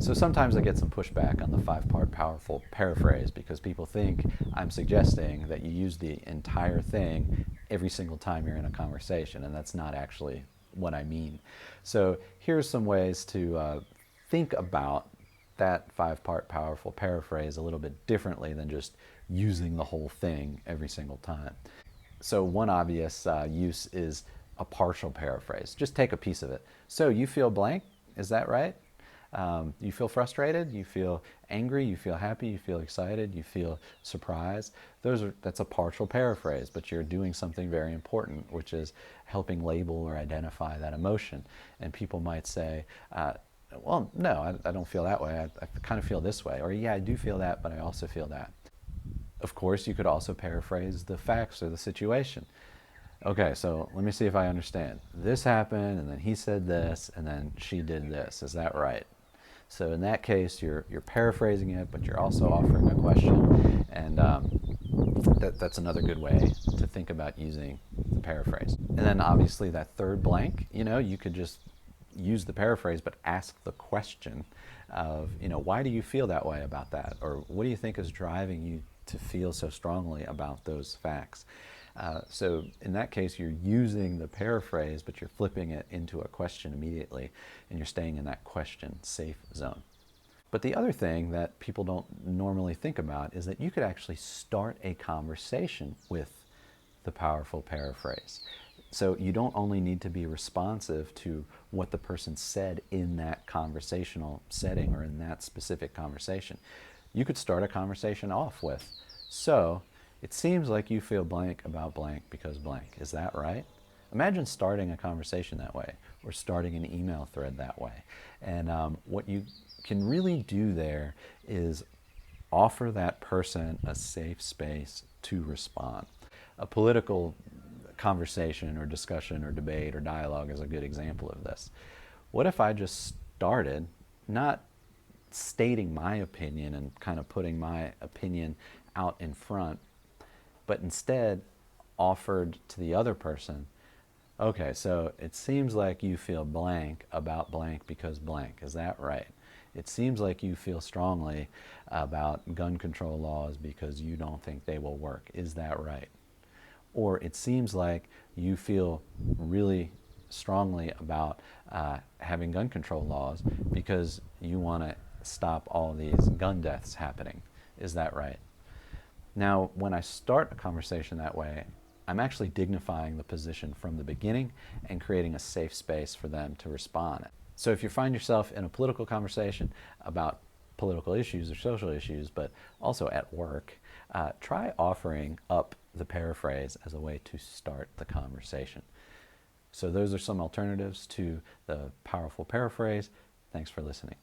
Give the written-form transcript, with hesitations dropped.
So sometimes I get some pushback on the five-part powerful paraphrase because people think I'm suggesting that you use the entire thing every single time you're in a conversation, and that's not actually what I mean. So here's some ways to think about that five-part powerful paraphrase a little bit differently than just using the whole thing every single time. So one obvious use is a partial paraphrase. Just take a piece of it. So you feel blank, is that right? You feel frustrated, you feel angry, you feel happy, you feel excited, you feel surprised. That's a partial paraphrase, but you're doing something very important, which is helping label or identify that emotion. And people might say, well, no, I don't feel that way. I kind of feel this way. Or yeah, I do feel that, but I also feel that. Of course, you could also paraphrase the facts or the situation. Okay, so let me see if I understand. This happened, and then he said this, and then she did this. Is that right? So in that case, you're paraphrasing it, but you're also offering a question, and that's another good way to think about using the paraphrase. And then obviously that third blank, you could just use the paraphrase, but ask the question of, why do you feel that way about that? Or what do you think is driving you to feel so strongly about those facts? So in that case, you're using the paraphrase, but you're flipping it into a question immediately, and you're staying in that question safe zone. But the other thing that people don't normally think about is that you could actually start a conversation with the powerful paraphrase. So you don't only need to be responsive to what the person said in that conversational setting or in that specific conversation. You could start a conversation off with, so it seems like you feel blank about blank because blank. Is that right? Imagine starting a conversation that way, or starting an email thread that way. And what you can really do there is offer that person a safe space to respond. A political conversation or discussion or debate or dialogue is a good example of this. What if I just started not stating my opinion and kind of putting my opinion out in front, but instead offered to the other person, okay, so it seems like you feel blank about blank because blank. Is that right? It seems like you feel strongly about gun control laws because you don't think they will work. Is that right? Or it seems like you feel really strongly about having gun control laws because you want to stop all these gun deaths happening. Is that right? Now, when I start a conversation that way, I'm actually dignifying the position from the beginning and creating a safe space for them to respond. So if you find yourself in a political conversation about political issues or social issues, but also at work, try offering up the paraphrase as a way to start the conversation. So those are some alternatives to the powerful paraphrase. Thanks for listening.